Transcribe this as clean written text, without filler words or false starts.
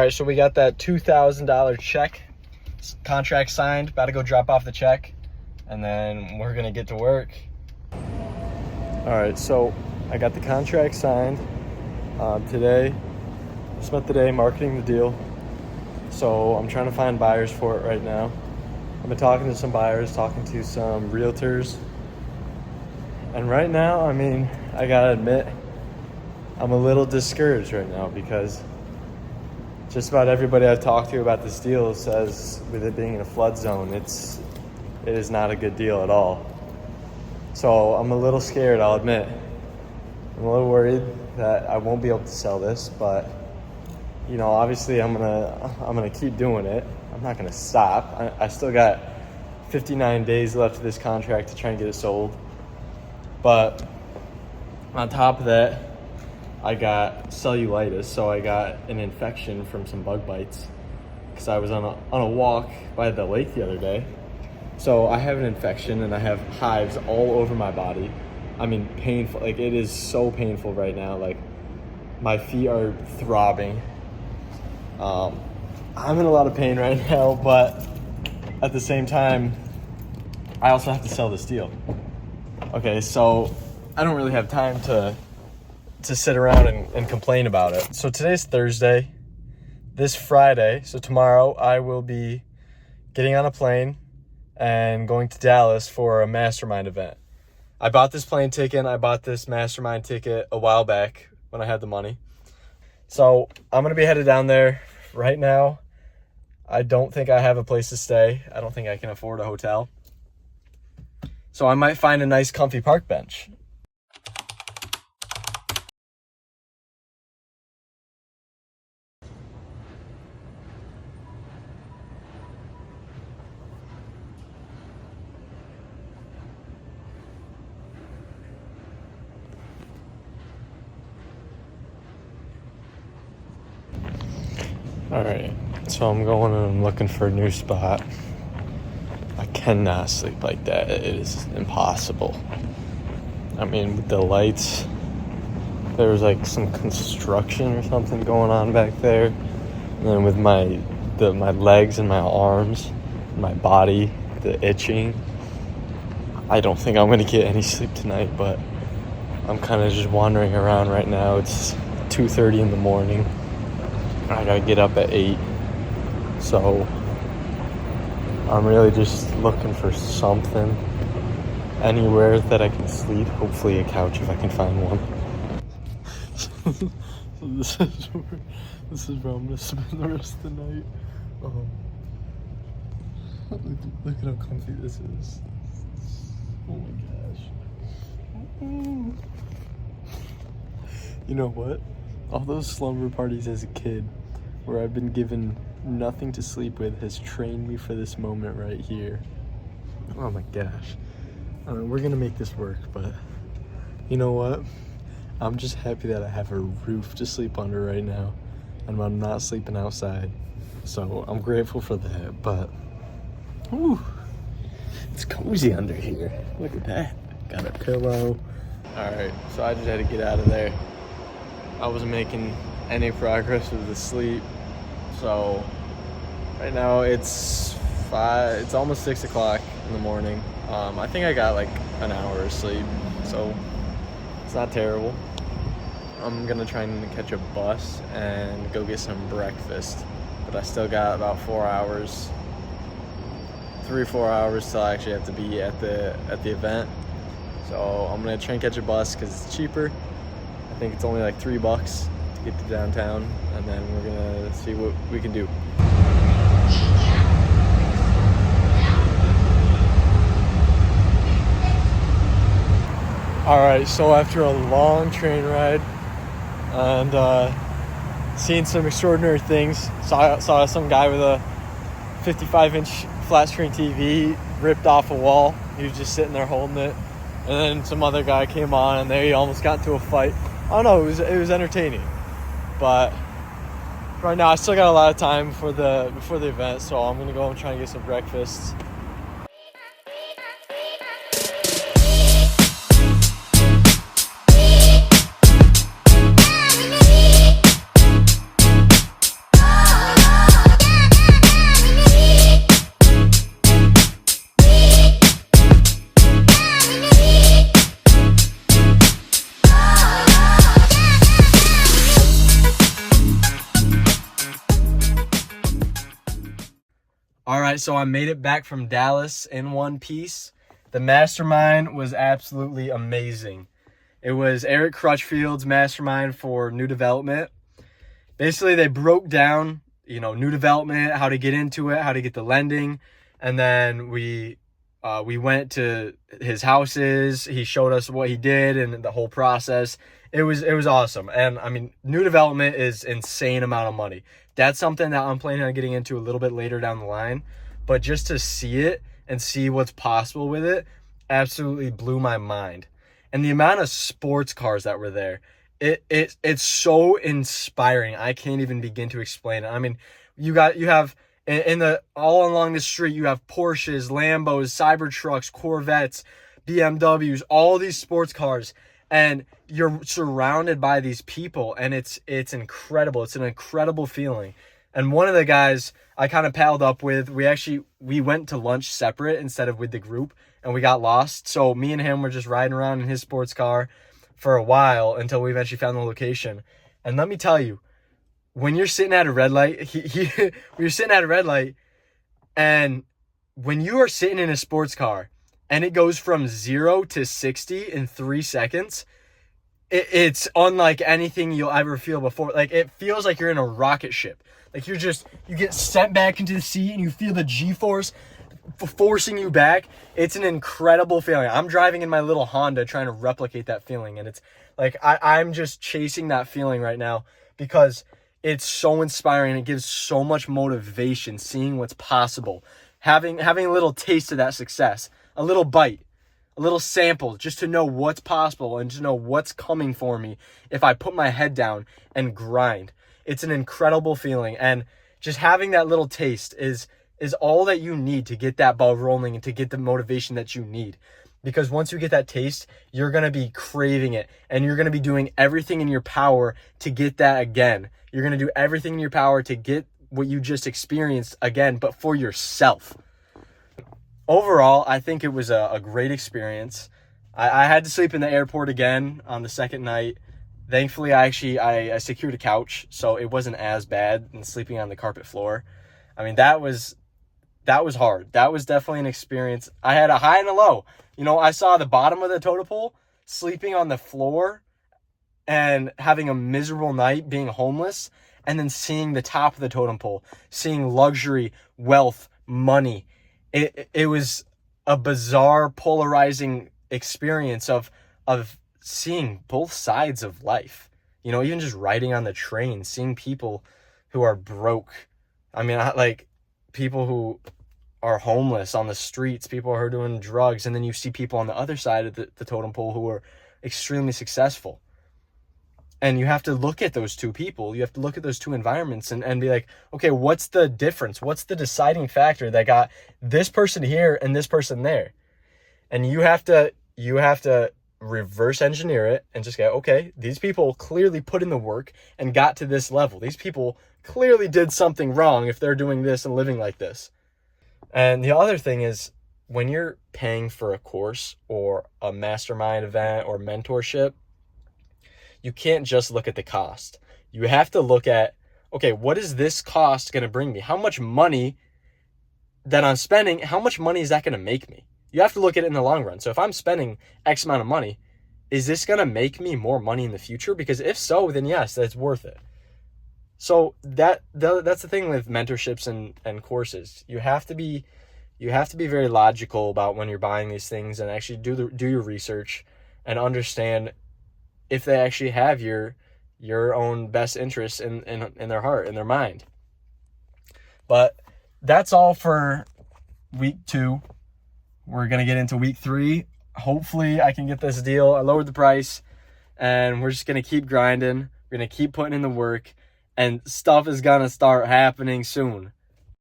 right, so we got that $2,000 check, contract signed, about to go drop off the check, and then we're gonna get to work. All right, so I got the contract signed today. I spent the day marketing the deal, so I'm trying to find buyers for it right now. I've been talking to some buyers, talking to some realtors, and right now, I mean, I gotta admit, I'm a little discouraged right now because just about everybody I've talked to about this deal says with it being in a flood zone, it is not a good deal at all. So I'm a little scared, I'll admit. I'm a little worried that I won't be able to sell this, but you know, obviously I'm gonna keep doing it. I'm not gonna stop. I still got 59 days left of this contract to try and get it sold. But on top of that, I got cellulitis, so I got an infection from some bug bites because I was on a walk by the lake the other day. So I have an infection and I have hives all over my body. I mean, painful. Like, it is so painful right now. Like, my feet are throbbing. I'm in a lot of pain right now, but at the same time, I also have to sell this deal. Okay, so I don't really have time to sit around and complain about it. So today's Thursday. This Friday, so tomorrow, I will be getting on a plane and going to Dallas for a mastermind event. I bought this plane ticket, I bought this mastermind ticket a while back when I had the money. So I'm gonna be headed down there right now. I don't think I have a place to stay. I don't think I can afford a hotel. So I might find a nice comfy park bench. All right, so I'm going and I'm looking for a new spot. I cannot sleep like that. It is impossible. I mean, with the lights, there was like some construction or something going on back there. And then with my legs and my arms, my body, the itching, I don't think I'm gonna get any sleep tonight, but I'm kind of just wandering around right now. It's 2:30 in the morning. I gotta get up at 8, so I'm really just looking for something, anywhere that I can sleep. Hopefully a couch if I can find one. So this is where I'm gonna spend the rest of the night. Look at how comfy this is. Oh my gosh. You know what? All those slumber parties as a kid where I've been given nothing to sleep with has trained me for this moment right here. Oh my gosh. We're gonna make this work, but you know what? I'm just happy that I have a roof to sleep under right now and I'm not sleeping outside. So I'm grateful for that, but ooh, it's cozy under here. Look at that. Got a pillow. All right, so I just had to get out of there. I wasn't making any progress with the sleep. So right now it's almost 6 o'clock in the morning. I think I got like an hour of sleep, so it's not terrible. I'm gonna try and catch a bus and go get some breakfast, but I still got about 4 hours, 3 or 4 hours till I actually have to be at the event. So I'm gonna try and catch a bus because it's cheaper. I think it's only like $3 to get to downtown, and then we're gonna see what we can do. All right, so after a long train ride and seeing some extraordinary things, saw some guy with a 55-inch flat screen TV ripped off a wall. He was just sitting there holding it, and then some other guy came on, and they almost got into a fight. I don't know, it was entertaining, but right now I still got a lot of time before the event, so I'm gonna go and try and get some breakfast. right, so I made it back from Dallas in one piece. The mastermind was absolutely amazing. It was Eric Crutchfields' mastermind for new development. Basically, they broke down, new development, how to get into it, how to get the lending, and then we went to his houses. He showed us what he did and the whole process. It was awesome. And I mean, new development is insane amount of money. That's something that I'm planning on getting into a little bit later down the line. But just to see it and see what's possible with it absolutely blew my mind. And the amount of sports cars that were there, it's so inspiring. I can't even begin to explain it. I mean, you have all along the street, you have Porsches, Lambos, Cybertrucks, Corvettes, BMWs, all these sports cars, and you're surrounded by these people, and it's incredible. It's an incredible feeling. And one of the guys I kind of palled up with, we went to lunch separate instead of with the group, and we got lost. So me and him were just riding around in his sports car for a while until we eventually found the location. And let me tell you, when you're sitting at a red light, when you're sitting at a red light, and when you are sitting in a sports car and it goes from 0 to 60 in 3 seconds, it's unlike anything you'll ever feel before. Like, it feels like you're in a rocket ship. Like, you get sent back into the seat and you feel the G-force forcing you back. It's an incredible feeling. I'm driving in my little Honda trying to replicate that feeling. And it's like, I'm just chasing that feeling right now because it's so inspiring. It gives so much motivation, seeing what's possible, having a little taste of that success, a little bite, a little sample, just to know what's possible and to know what's coming for me if I put my head down and grind. It's an incredible feeling. And just having that little taste is all that you need to get that ball rolling and to get the motivation that you need. Because once you get that taste, you're going to be craving it, and you're going to be doing everything in your power to get that again. You're going to do everything in your power to get what you just experienced again, but for yourself. Overall, I think it was a great experience. I had to sleep in the airport again on the second night. Thankfully, I secured a couch, so it wasn't as bad than sleeping on the carpet floor. I mean, that was hard. That was definitely an experience. I had a high and a low. I saw the bottom of the totem pole, sleeping on the floor and having a miserable night, being homeless, and then seeing the top of the totem pole, seeing luxury, wealth, money. It was a bizarre, polarizing experience of seeing both sides of life. Even just riding on the train, seeing people who are broke. I mean, like people who are homeless on the streets, people who are doing drugs, and then you see people on the other side of the totem pole who are extremely successful. And you have to look at those two people. You have to look at those two environments and be like, okay, what's the difference? What's the deciding factor that got this person here and this person there? And you have to reverse engineer it and just go, okay, these people clearly put in the work and got to this level. These people clearly did something wrong if they're doing this and living like this. And the other thing is, when you're paying for a course or a mastermind event or mentorship, you can't just look at the cost. You have to look at, okay, what is this cost going to bring me? How much money that I'm spending, how much money is that going to make me? You have to look at it in the long run. So if I'm spending X amount of money, is this going to make me more money in the future? Because if so, then yes, that's worth it. So that's the thing with mentorships and courses. You have to be very logical about when you're buying these things and actually do your research and understand if they actually have your own best interests in their heart, in their mind. But that's all for week 2. We're going to get into week 3. Hopefully I can get this deal. I lowered the price, and we're just going to keep grinding. We're going to keep putting in the work, and stuff is going to start happening soon.